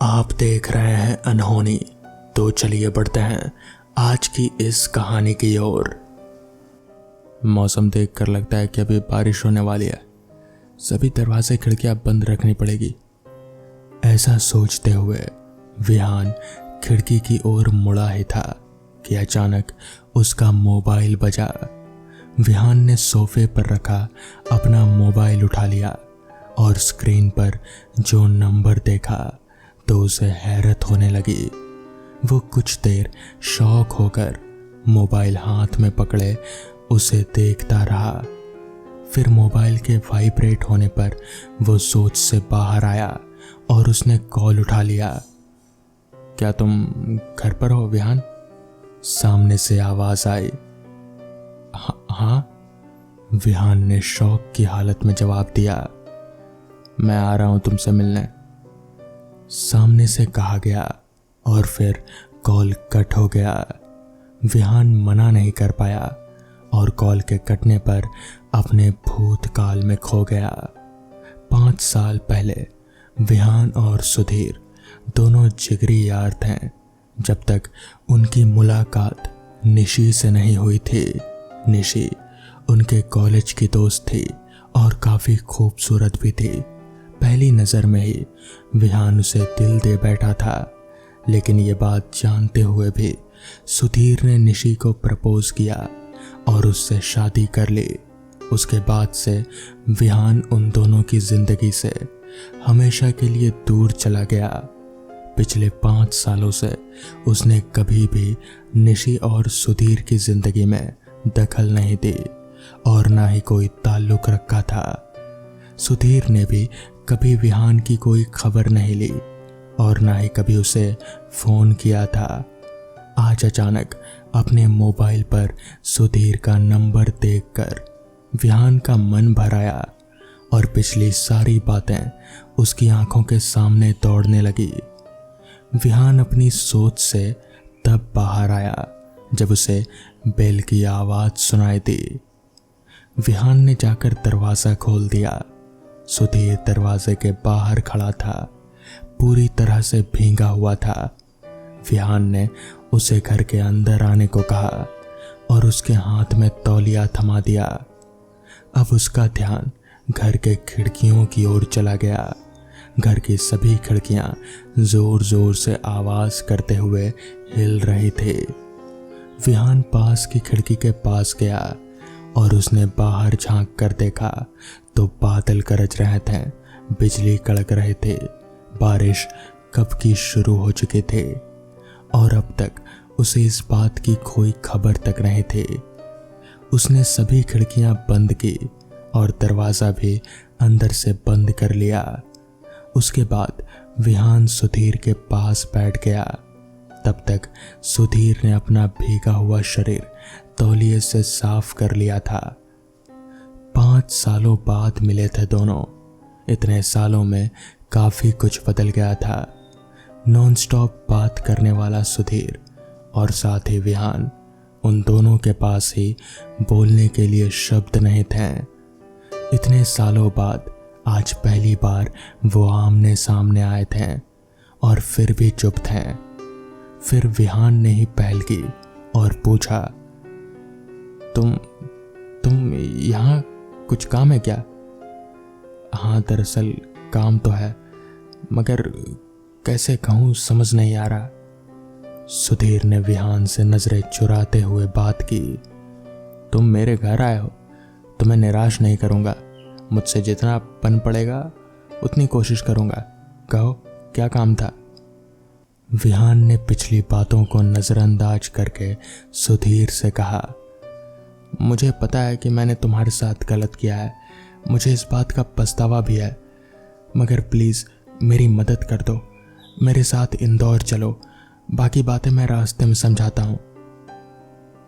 आप देख रहे हैं अनहोनी। तो चलिए बढ़ते हैं आज की इस कहानी की ओर। मौसम देखकर लगता है कि अभी बारिश होने वाली है। सभी दरवाजे खिड़कियां बंद रखनी पड़ेगी। ऐसा सोचते हुए विहान खिड़की की ओर मुड़ा ही था कि अचानक उसका मोबाइल बजा। विहान ने सोफे पर रखा अपना मोबाइल उठा लिया और स्क्रीन पर जो नंबर देखा तो उसे हैरत होने लगी। वो कुछ देर शॉक होकर मोबाइल हाथ में पकड़े उसे देखता रहा। फिर मोबाइल के वाइब्रेट होने पर वो सोच से बाहर आया और उसने कॉल उठा लिया। क्या तुम घर पर हो विहान? सामने से आवाज आई। हाँ, विहान ने शॉक की हालत में जवाब दिया। मैं आ रहा हूं तुमसे मिलने, सामने से कहा गया और फिर कॉल कट हो गया। विहान मना नहीं कर पाया और कॉल के कटने पर अपने भूतकाल में खो गया। 5 साल पहले विहान और सुधीर दोनों जिगरी यार थे जब तक उनकी मुलाकात निशी से नहीं हुई थी। निशी उनके कॉलेज की दोस्त थी और काफी खूबसूरत भी थी। पहली नज़र में ही विहान उसे दिल दे बैठा था, लेकिन ये बात जानते हुए भी सुधीर ने निशी को प्रपोज किया और उससे शादी कर ली। उसके बाद से विहान उन दोनों की जिंदगी से हमेशा के लिए दूर चला गया। पिछले 5 सालों से उसने कभी भी निशी और सुधीर की जिंदगी में दखल नहीं दी और ना ही कोई ताल्लुक रखा था। सुधीर ने भी कभी विहान की कोई खबर नहीं ली और ना ही कभी उसे फोन किया था। आज अचानक अपने मोबाइल पर सुधीर का नंबर देखकर विहान का मन भर आया और पिछली सारी बातें उसकी आंखों के सामने दौड़ने लगी। विहान अपनी सोच से तब बाहर आया जब उसे बेल की आवाज सुनाई दी। विहान ने जाकर दरवाजा खोल दिया। सुधीर दरवाजे के बाहर खड़ा था, पूरी तरह से भींगा हुआ था। विहान ने उसे घर के अंदर आने को कहा और उसके हाथ में तौलिया थमा दिया। अब उसका ध्यान घर के खिड़कियों की ओर चला गया। घर की सभी खिड़कियां जोर जोर से आवाज करते हुए हिल रही थी। विहान पास की खिड़की के पास गया और उसने बाहर झांक कर देखा तो बादल गरज रहे थे, बिजली कड़क रहे थे। बारिश कब की शुरू हो चुकी थी और अब तक उसे इस बात की कोई खबर तक नहीं थी। उसने सभी खिड़कियां बंद की और दरवाजा भी अंदर से बंद कर लिया। उसके बाद विहान सुधीर के पास बैठ गया। तब तक सुधीर ने अपना भीगा हुआ शरीर तौलिए से साफ कर लिया था। 5 सालों बाद मिले थे दोनों। इतने सालों में काफी कुछ बदल गया था। नॉनस्टॉप बात करने वाला सुधीर और साथ ही विहान, उन दोनों के पास ही बोलने के लिए शब्द नहीं थे। इतने सालों बाद आज पहली बार वो आमने सामने आए थे और फिर भी चुप थे। फिर विहान ने ही पहल की और पूछा, तुम यहाँ कुछ काम है क्या? हाँ, दरअसल काम तो है, मगर कैसे कहूँ समझ नहीं आ रहा। सुधीर ने विहान से नजरें चुराते हुए बात की। तुम मेरे घर आए हो तो मैं निराश नहीं करूँगा। मुझसे जितना बन पड़ेगा उतनी कोशिश करूँगा। कहो क्या काम था? विहान ने पिछली बातों को नजरअंदाज करके सुधीर से कहा, मुझे पता है कि मैंने तुम्हारे साथ गलत किया है। मुझे इस बात का पछतावा भी है, मगर प्लीज मेरी मदद कर दो। मेरे साथ इंदौर चलो, बाकी बातें मैं रास्ते में समझाता हूं।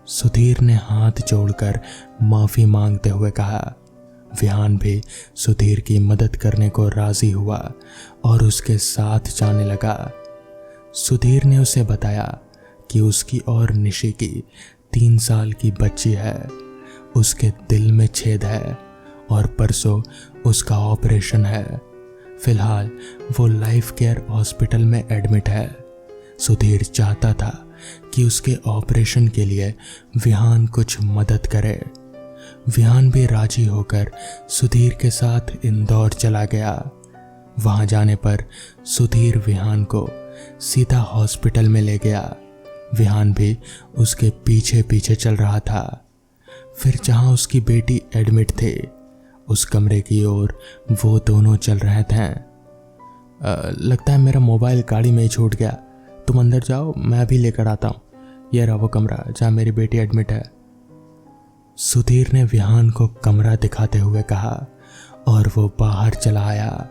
सुधीर ने हाथ जोड़कर माफी मांगते हुए कहा। विहान भी सुधीर की मदद करने को राजी हुआ और उसके साथ जाने लगा। सुधीर ने उसे बताया कि उसकी और निशी की 3 साल की बच्ची है। उसके दिल में छेद है और परसों उसका ऑपरेशन है। फिलहाल वो लाइफ केयर हॉस्पिटल में एडमिट है। सुधीर चाहता था कि उसके ऑपरेशन के लिए विहान कुछ मदद करे। विहान भी राजी होकर सुधीर के साथ इंदौर चला गया। वहां जाने पर सुधीर विहान को सीधा हॉस्पिटल में ले गया। विहान भी उसके पीछे पीछे चल रहा था। फिर जहां उसकी बेटी एडमिट थे, उस कमरे की ओर वो दोनों चल रहे थे। लगता है मेरा मोबाइल गाड़ी में ही छूट गया, तुम अंदर जाओ, मैं अभी लेकर आता हूँ। यह रहा वो कमरा जहाँ मेरी बेटी एडमिट है। सुधीर ने विहान को कमरा दिखाते हुए कहा और वो बाहर चला आया।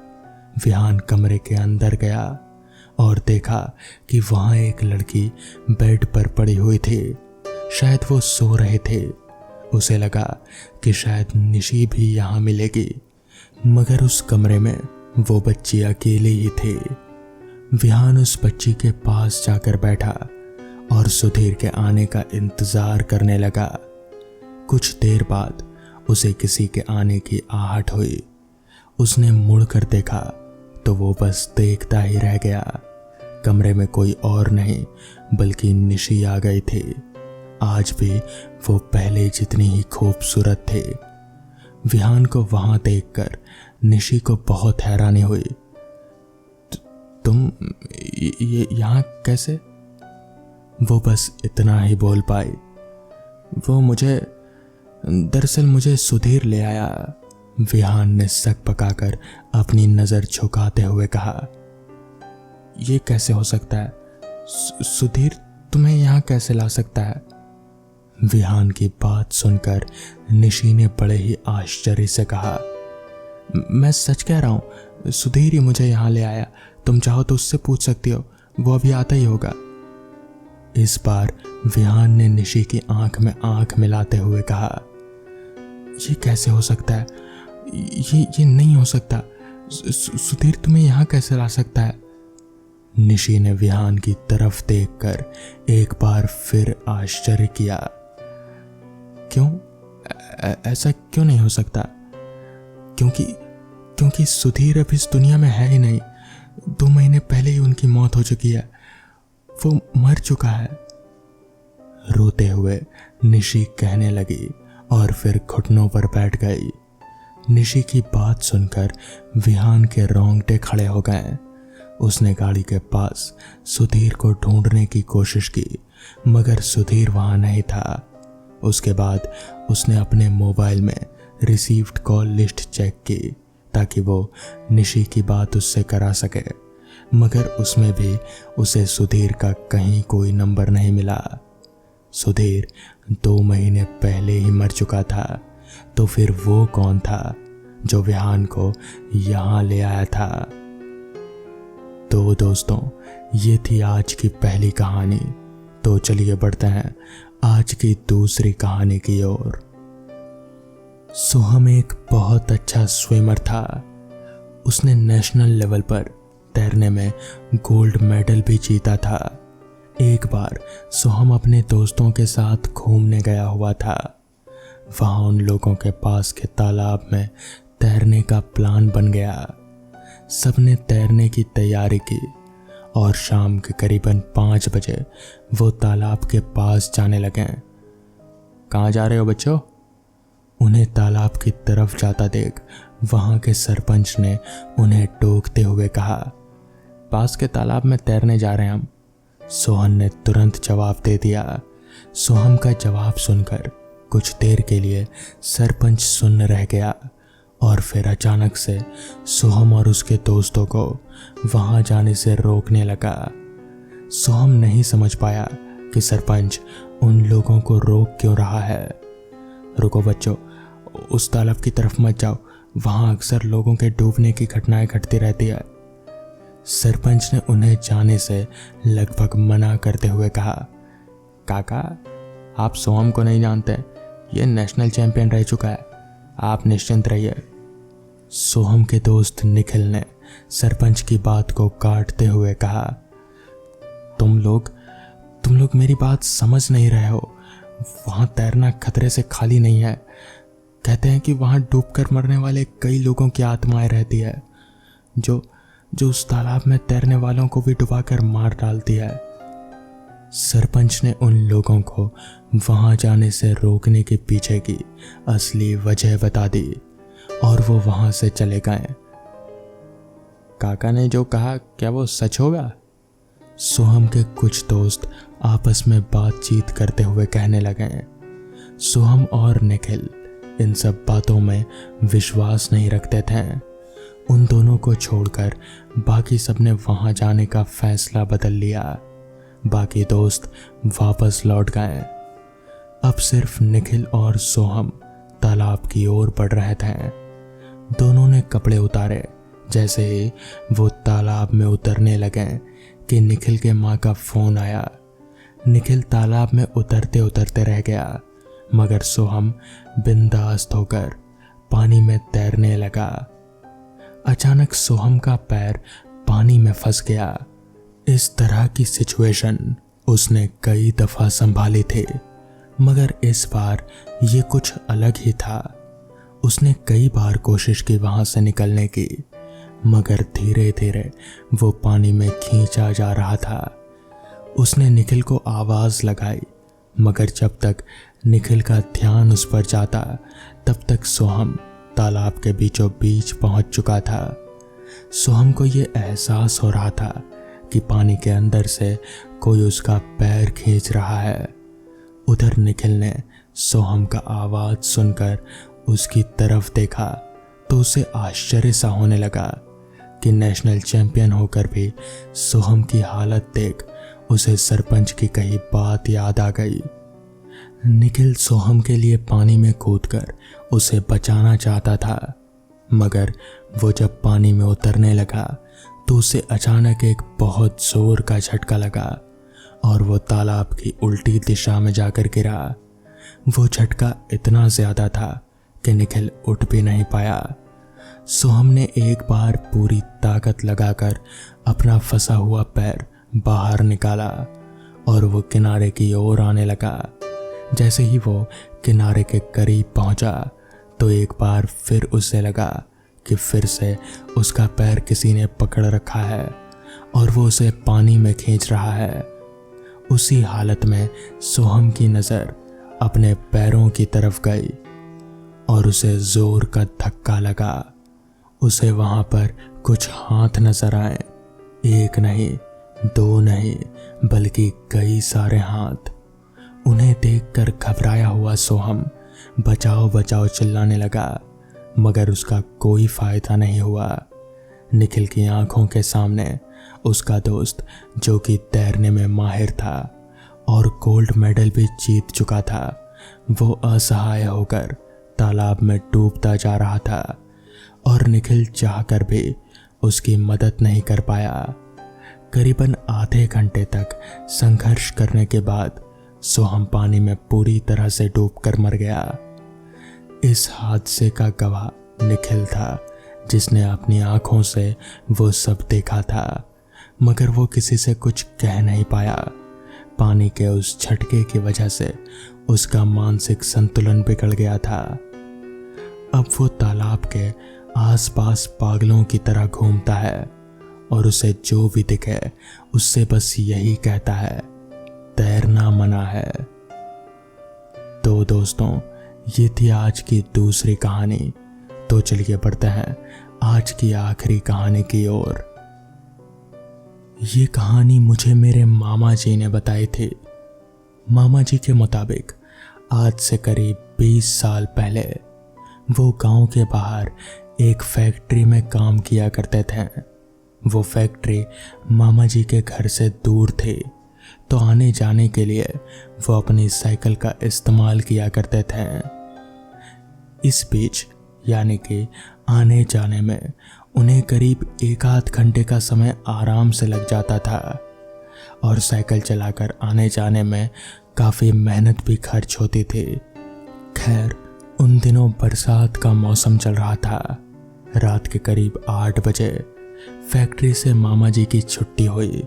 विहान कमरे के अंदर गया और देखा कि वहां एक लड़की बेड पर पड़ी हुई थी। शायद वो सो रहे थे। उसे लगा कि शायद निशी भी यहाँ मिलेगी, मगर उस कमरे में वो बच्ची अकेली ही थी। विहान उस बच्ची के पास जाकर बैठा और सुधीर के आने का इंतजार करने लगा। कुछ देर बाद उसे किसी के आने की आहट हुई। उसने मुड़कर देखा तो वो बस देखता ही रह गया। कमरे में कोई और नहीं बल्कि निशी आ गई थी। आज भी वो पहले जितनी ही खूबसूरत थे। विहान को वहां देखकर निशी को बहुत हैरानी हुई। तुम ये यहाँ कैसे? वो बस इतना ही बोल पाई। दरअसल मुझे सुधीर ले आया। विहान ने सक पकाकर अपनी नजर झुकाते हुए कहा। ये कैसे हो सकता है? सुधीर तुम्हें यहाँ कैसे ला सकता है? विहान की बात सुनकर निशी ने बड़े ही आश्चर्य से कहा, मैं सच कह रहा हूँ, सुधीर ही मुझे यहाँ ले आया। तुम चाहो तो उससे पूछ सकती हो, वो अभी आता ही होगा। इस बार विहान ने निशी की आंख में आंख मिलाते हुए कहा, ये कैसे हो सकता है? ये नहीं हो सकता। सुधीर तुम्हें यहाँ कैसे ला सकता है? निशी ने विहान की तरफ देखकर एक बार फिर आश्चर्य किया। क्यों? ऐसा क्यों नहीं हो सकता? क्योंकि सुधीर अब इस दुनिया में है ही नहीं। 2 महीने पहले ही उनकी मौत हो चुकी है। वो मर चुका है। रोते हुए निशी कहने लगी और फिर घुटनों पर बैठ गई। निशी की बात सुनकर विहान के रोंगटे खड़े हो गए। उसने गाड़ी के पास सुधीर को ढूंढने की कोशिश की, मगर सुधीर वहां नहीं था। उसके बाद उसने अपने मोबाइल में रिसीव्ड कॉल लिस्ट चेक की ताकि वो निशी की बात उससे करा सके, मगर उसमें भी उसे सुधीर का कहीं कोई नंबर नहीं मिला। सुधीर 2 महीने पहले ही मर चुका था, तो फिर वो कौन था जो विहान को यहाँ ले आया था? तो दोस्तों, ये थी आज की पहली कहानी। तो चलिए बढ़ते हैं आज की दूसरी कहानी की ओर। सोहम एक बहुत अच्छा स्विमर था। उसने नेशनल लेवल पर तैरने में गोल्ड मेडल भी जीता था। एक बार सोहम अपने दोस्तों के साथ घूमने गया हुआ था। वहां उन लोगों के पास के तालाब में तैरने का प्लान बन गया। सबने तैरने की तैयारी की और शाम के करीबन 5 बजे वो तालाब के पास जाने लगे। कहाँ जा रहे हो बच्चों? उन्हें तालाब की तरफ जाता देख वहां के सरपंच ने उन्हें टोकते हुए कहा, पास के तालाब में तैरने जा रहे हैं हम। सोहन ने तुरंत जवाब दे दिया। सोहम का जवाब सुनकर कुछ देर के लिए सरपंच सुन्न रह गया और फिर अचानक से सोहम और उसके दोस्तों को वहां जाने से रोकने लगा। सोहम नहीं समझ पाया कि सरपंच उन लोगों को रोक क्यों रहा है। रुको बच्चों, उस तालाब की तरफ मत जाओ, वहां अक्सर लोगों के डूबने की घटनाएं घटती रहती है। सरपंच ने उन्हें जाने से लगभग मना करते हुए कहा, काका आप सोहम को नहीं जानते, ये नेशनल चैंपियन रह चुका है, आप निश्चिंत रहिए। सोहम के दोस्त निखिल ने सरपंच की बात को काटते हुए कहा, तुम लोग मेरी बात समझ नहीं रहे हो। वहां तैरना खतरे से खाली नहीं है। कहते हैं कि वहां डूबकर मरने वाले कई लोगों की आत्माएं रहती है। जो जो उस तालाब में तैरने वालों को भी डुबाकर मार डालती है। सरपंच ने उन लोगों को वहां जाने से रोकने के पीछे की असली वजह बता दी और वो वहां से चले गए। काका ने जो कहा क्या वो सच होगा? सोहम के कुछ दोस्त आपस में बातचीत करते हुए कहने लगे। सोहम और निखिल इन सब बातों में विश्वास नहीं रखते थे। उन दोनों को छोड़कर बाकी सबने वहां जाने का फैसला बदल लिया। बाकी दोस्त वापस लौट गए। अब सिर्फ निखिल और सोहम तालाब की ओर बढ़ रहे थे। दोनों ने कपड़े उतारे। जैसे ही वो तालाब में उतरने लगे कि निखिल के माँ का फोन आया। निखिल तालाब में उतरते उतरते रह गया, मगर सोहम बिंदास होकर पानी में तैरने लगा। अचानक सोहम का पैर पानी में फंस गया। इस तरह की सिचुएशन उसने कई दफा संभाली थी, मगर इस बार ये कुछ अलग ही था। उसने कई बार कोशिश की वहां से निकलने की, मगर धीरे धीरे वो पानी में खींचा जा रहा था। उसने निखिल को आवाज लगाई, मगर जब तक निखिल का ध्यान उस पर जाता तब तक सोहम तालाब के बीचों बीच पहुंच चुका था। सोहम को ये एहसास हो रहा था कि पानी के अंदर से कोई उसका पैर खींच रहा है। उधर निखिल ने सोहम का आवाज सुनकर उसकी तरफ देखा तो उसे आश्चर्य सा होने लगा कि नेशनल चैंपियन होकर भी सोहम की हालत देख उसे सरपंच की कही बात याद आ गई। निखिल सोहम के लिए पानी में कूदकर उसे बचाना चाहता था, मगर वो जब पानी में उतरने लगा तो उसे अचानक एक बहुत जोर का झटका लगा और वो तालाब की उल्टी दिशा में जाकर गिरा। वो झटका इतना ज्यादा था कि निखिल उठ भी नहीं पाया। सोहम ने एक बार पूरी ताकत लगाकर अपना फंसा हुआ पैर बाहर निकाला और वो किनारे की ओर आने लगा। जैसे ही वो किनारे के करीब पहुंचा तो एक बार फिर उसे लगा कि फिर से उसका पैर किसी ने पकड़ रखा है और वो उसे पानी में खींच रहा है। उसी हालत में सोहम की नजर अपने पैरों की तरफ गई और उसे जोर का धक्का लगा। उसे वहां पर कुछ हाथ नजर आए, एक नहीं, दो नहीं, बल्कि कई सारे हाथ। उन्हें देखकर घबराया हुआ सोहम बचाओ बचाओ चिल्लाने लगा, मगर उसका कोई फायदा नहीं हुआ। निखिल की आंखों के सामने उसका दोस्त, जो कि तैरने में माहिर था और गोल्ड मेडल भी जीत चुका था, वो असहाय होकर तालाब में डूबता जा रहा था और निखिल चाहकर भी उसकी मदद नहीं कर पाया। करीबन आधे घंटे तक संघर्ष करने के बाद सोहम पानी में पूरी तरह से डूबकर मर गया। इस हादसे का गवाह निखिल था, जिसने अपनी आंखों से वो सब देखा था, मगर वो किसी से कुछ कह नहीं पाया। पानी के उस झटके की वजह से उसका मानसिक संतुलन बिगड़ गया था। अब वो तालाब के आसपास पागलों की तरह घूमता है और उसे जो भी दिखे उससे बस यही कहता है, तैरना मना है। तो दोस्तों, ये थी आज की दूसरी कहानी। तो चलिए बढ़ते हैं आज की आखिरी कहानी की ओर। ये कहानी मुझे मेरे मामा जी ने बताई थी। मामा जी के मुताबिक आज से करीब 20 साल पहले वो गांव के बाहर एक फैक्ट्री में काम किया करते थे। वो फैक्ट्री मामा जी के घर से दूर थी, तो आने जाने के लिए वो अपनी साइकिल का इस्तेमाल किया करते थे। इस बीच यानी कि आने जाने में उन्हें करीब 1 आध घंटे का समय आराम से लग जाता था और साइकिल चलाकर आने जाने में काफ़ी मेहनत भी खर्च होती थी। खैर, उन दिनों बरसात का मौसम चल रहा था। रात के करीब 8 बजे फैक्ट्री से मामा जी की छुट्टी हुई।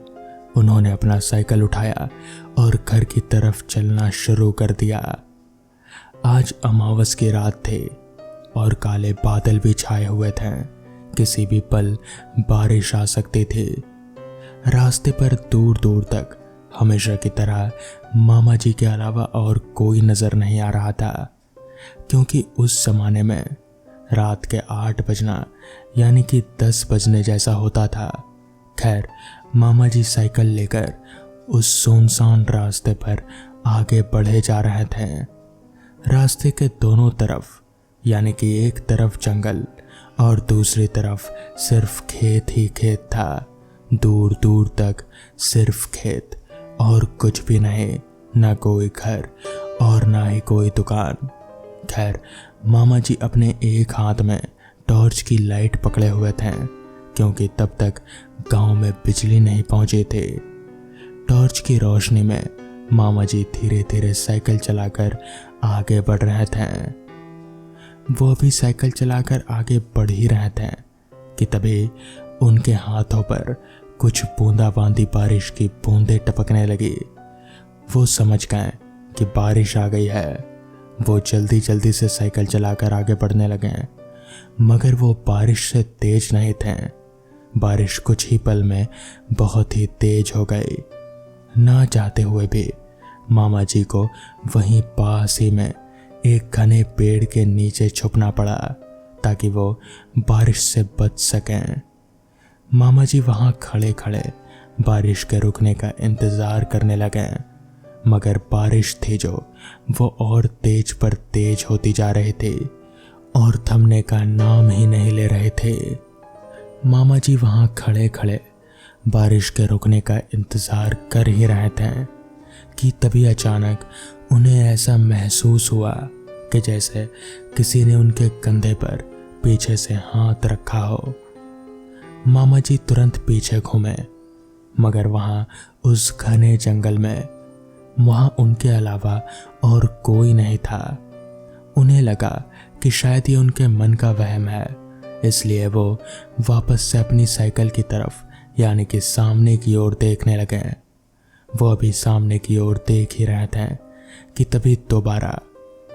उन्होंने अपना साइकिल उठाया और घर की तरफ चलना शुरू कर दिया। आज अमावस की रात थी और काले बादल भी छाए हुए थे, किसी भी पल बारिश आ सकती थी। रास्ते पर दूर दूर तक हमेशा की तरह मामा जी के अलावा और कोई नजर नहीं आ रहा था, क्योंकि उस जमाने में रात के 8 बजना यानी कि 10 बजने जैसा होता था। खैर, मामा जी साइकिल लेकर उस सुनसान रास्ते पर आगे बढ़े जा रहे थे। रास्ते के दोनों तरफ यानी कि एक तरफ जंगल और दूसरी तरफ सिर्फ खेत ही खेत था। दूर दूर तक सिर्फ खेत और कुछ भी नहीं, ना कोई घर और ना ही कोई दुकान। खैर, मामा जी अपने एक हाथ में टॉर्च की लाइट पकड़े हुए थे, क्योंकि तब तक गांव में बिजली नहीं पहुंची थी। टॉर्च की रोशनी में मामा जी धीरे धीरे साइकिल चलाकर आगे बढ़ रहे थे। वो भी साइकिल चलाकर आगे बढ़ ही रहे थे कि तभी उनके हाथों पर कुछ बूंदाबांदी बारिश की बूंदें टपकने लगी। वो समझ गए कि बारिश आ गई है। वो जल्दी जल्दी से साइकिल चलाकर आगे बढ़ने लगे, मगर वो बारिश से तेज नहीं थे। बारिश कुछ ही पल में बहुत ही तेज हो गई। ना चाहते हुए भी मामा जी को वहीं पास ही में एक घने पेड़ के नीचे छुपना पड़ा, ताकि वो बारिश से बच सकें। मामा जी वहां खड़े खड़े बारिश के रुकने का इंतजार करने लगे, मगर बारिश थी जो वो और तेज पर तेज होती जा रही थी और थमने का नाम ही नहीं ले रहे थे। मामा जी वहां खड़े खड़े बारिश के रुकने का इंतजार कर ही रहे थे कि तभी अचानक उन्हें ऐसा महसूस हुआ कि जैसे किसी ने उनके कंधे पर पीछे से हाथ रखा हो। मामा जी तुरंत पीछे घूमे, मगर वहां उस घने जंगल में वहां उनके अलावा और कोई नहीं था। उन्हें लगा कि शायद ये उनके मन का वहम है, इसलिए वो वापस से अपनी साइकिल की तरफ यानी कि सामने की ओर देखने लगे। वो अभी सामने की ओर देख ही रहे थे कि तभी दोबारा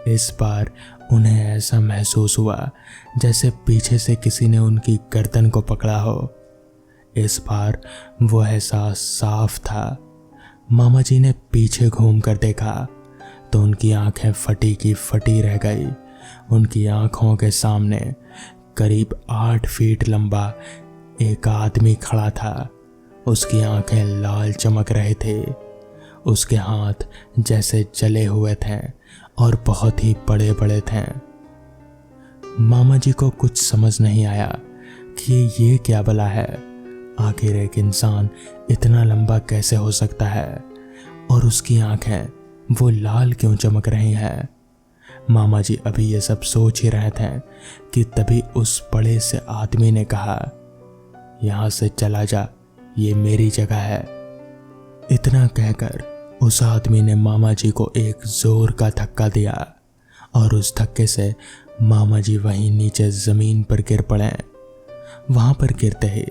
इस बार उन्हें ऐसा महसूस हुआ जैसे पीछे से किसी ने उनकी गर्दन को पकड़ा हो। इस बार वो एहसास साफ था। मामा जी ने पीछे घूमकर देखा तो उनकी आंखें फटी की फटी रह गई। उनकी आंखों के सामने करीब 8 फीट लंबा एक आदमी खड़ा था। उसकी आंखें लाल चमक रहे थे, उसके हाथ जैसे जले हुए थे और बहुत ही बड़े बड़े थे। मामा जी को कुछ समझ नहीं आया कि ये क्या भला है। आखिर एक इंसान इतना लंबा कैसे हो सकता है और उसकी आंखें वो लाल क्यों चमक रही हैं। मामा जी अभी ये सब सोच ही रहे थे कि तभी उस बड़े से आदमी ने कहा, यहाँ से चला जा, ये मेरी जगह है। इतना कहकर उस आदमी ने मामा जी को एक जोर का धक्का दिया और उस धक्के से मामा जी वहीं नीचे जमीन पर गिर पड़े। वहां पर गिरते ही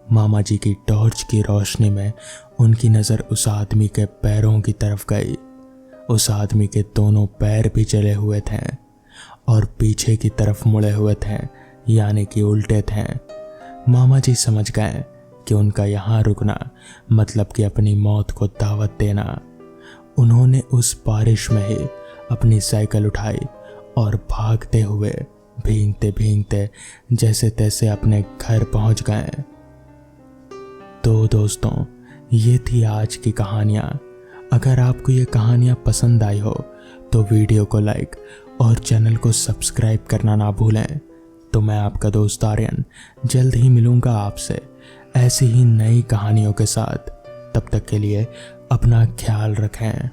मामा जी की टॉर्च की रोशनी में उनकी नजर उस आदमी के पैरों की तरफ गई। उस आदमी के दोनों पैर भी जले हुए थे और पीछे की तरफ मुड़े हुए थे, यानी कि उल्टे थे। मामा जी समझ गए कि उनका यहाँ रुकना मतलब कि अपनी मौत को दावत देना। उन्होंने उस बारिश में ही अपनी साइकिल उठाई और भागते हुए भीगते भीगते जैसे तैसे अपने घर पहुंच गए। तो दोस्तों, ये थी आज की कहानियाँ। अगर आपको ये कहानियाँ पसंद आई हो तो वीडियो को लाइक और चैनल को सब्सक्राइब करना ना भूलें। तो मैं आपका दोस्त आर्यन जल्द ही मिलूंगा आपसे ऐसी ही नई कहानियों के साथ। तब तक के लिए अपना ख्याल रखें।